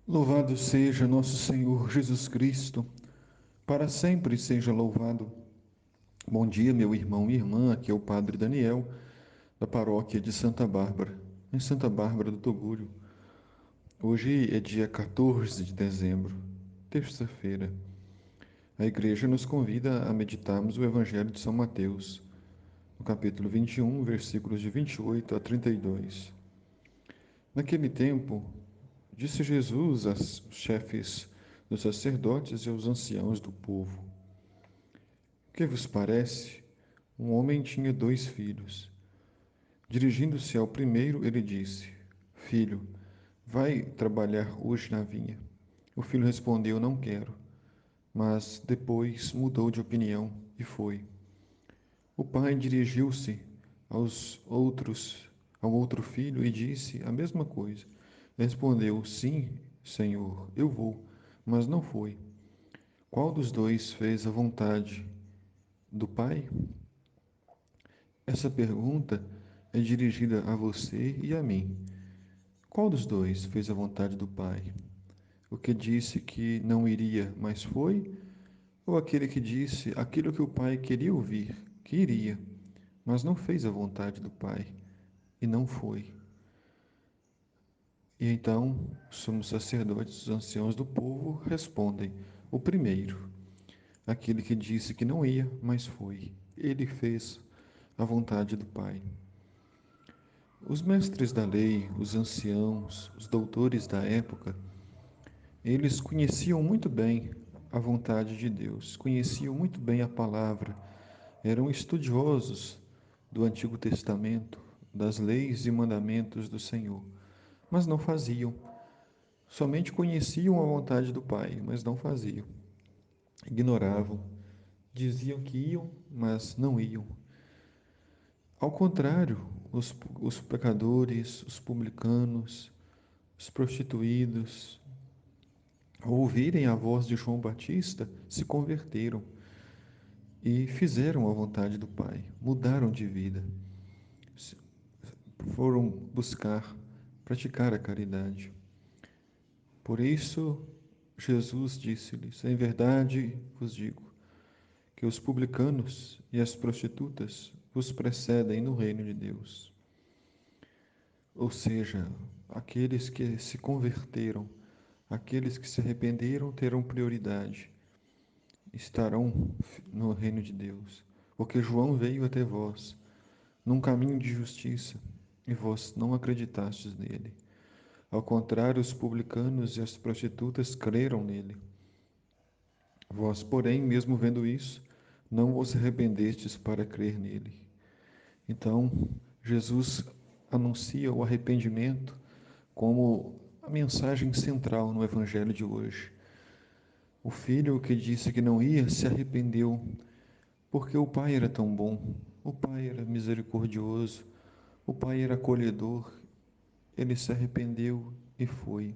Louvado seja nosso Senhor Jesus Cristo, para sempre seja louvado. Bom dia, meu irmão e irmã, aqui é o Padre Daniel, da paróquia de Santa Bárbara, em Santa Bárbara do Togúrio. Hoje é dia 14 de dezembro, terça-feira. A igreja nos convida a meditarmos o Evangelho de São Mateus, no capítulo 21, versículos de 28 a 32. Naquele tempo, disse Jesus aos chefes dos sacerdotes e aos anciãos do povo: Que vos parece? Um homem tinha 2 filhos. Dirigindo-se ao primeiro, ele disse: Filho, vai trabalhar hoje na vinha. O filho respondeu: Não quero. Mas depois mudou de opinião e foi. O pai dirigiu-se ao outro filho e disse a mesma coisa. Respondeu: Sim, Senhor, eu vou. Mas não foi. Qual dos dois fez a vontade do pai? Essa pergunta é dirigida a você e a mim. Qual dos dois fez a vontade do Pai? O que disse que não iria, mas foi? Ou aquele que disse aquilo que o Pai queria ouvir, que iria, mas não fez a vontade do Pai e não foi? E então, os sumos sacerdotes, os anciãos do povo, respondem: o primeiro, aquele que disse que não ia, mas foi. Ele fez a vontade do Pai. Os mestres da lei, os anciãos, os doutores da época, eles conheciam muito bem a vontade de Deus, conheciam muito bem a palavra, eram estudiosos do Antigo Testamento, das leis e mandamentos do Senhor, mas não faziam. Somente conheciam a vontade do Pai, mas não faziam. Ignoravam, diziam que iam, mas não iam. Ao contrário, os pecadores, os publicanos, os prostituídos, ao ouvirem a voz de João Batista, se converteram e fizeram a vontade do Pai, mudaram de vida, foram buscar, praticar a caridade. Por isso, Jesus disse-lhes: Em verdade vos digo que os publicanos e as prostitutas vos precedem no reino de Deus. Ou seja, aqueles que se converteram, aqueles que se arrependeram terão prioridade, estarão no reino de Deus. Porque João veio até vós num caminho de justiça e vós não acreditastes nele. Ao contrário, os publicanos e as prostitutas creram nele. Vós, porém, mesmo vendo isso, não vos arrependestes para crer nele. Então, Jesus anuncia o arrependimento como a mensagem central no Evangelho de hoje. O filho que disse que não ia se arrependeu, porque o pai era tão bom, o pai era misericordioso, o pai era acolhedor, ele se arrependeu e foi.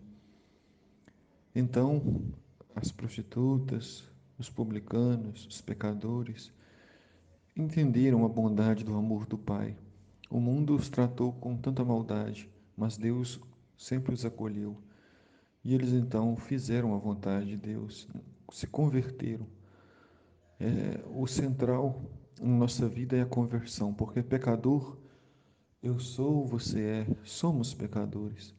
Então, as prostitutas, os publicanos, os pecadores, entenderam a bondade do amor do Pai. O mundo os tratou com tanta maldade, mas Deus sempre os acolheu. E eles então fizeram a vontade de Deus, se converteram. O central em nossa vida é a conversão, porque pecador eu sou, você é, somos pecadores.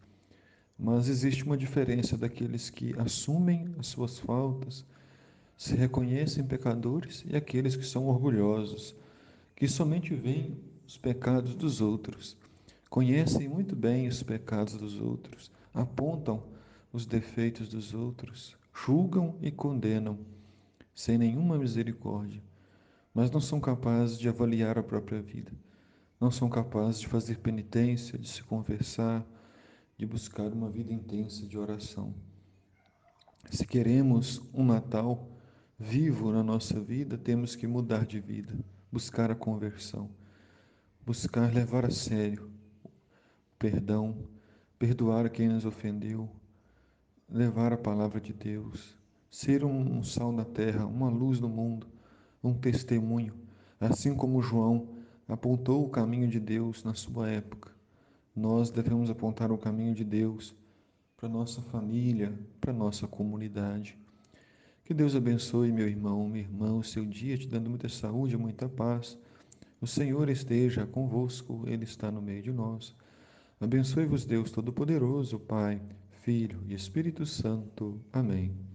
Mas existe uma diferença daqueles que assumem as suas faltas, se reconhecem pecadores, e aqueles que são orgulhosos, que somente veem os pecados dos outros, conhecem muito bem os pecados dos outros, apontam os defeitos dos outros, julgam e condenam, sem nenhuma misericórdia, mas não são capazes de avaliar a própria vida, não são capazes de fazer penitência, de se confessar, de buscar uma vida intensa de oração. Se queremos um Natal vivo na nossa vida, temos que mudar de vida, buscar a conversão, buscar levar a sério o perdão, perdoar quem nos ofendeu, levar a palavra de Deus, ser um sal na terra, uma luz no mundo, um testemunho, assim como João apontou o caminho de Deus na sua época. Nós devemos apontar o caminho de Deus para nossa família, para nossa comunidade. Que Deus abençoe meu irmão, minha irmã, o seu dia, te dando muita saúde, muita paz. O Senhor esteja convosco, Ele está no meio de nós. Abençoe-vos, Deus Todo-Poderoso, Pai, Filho e Espírito Santo. Amém.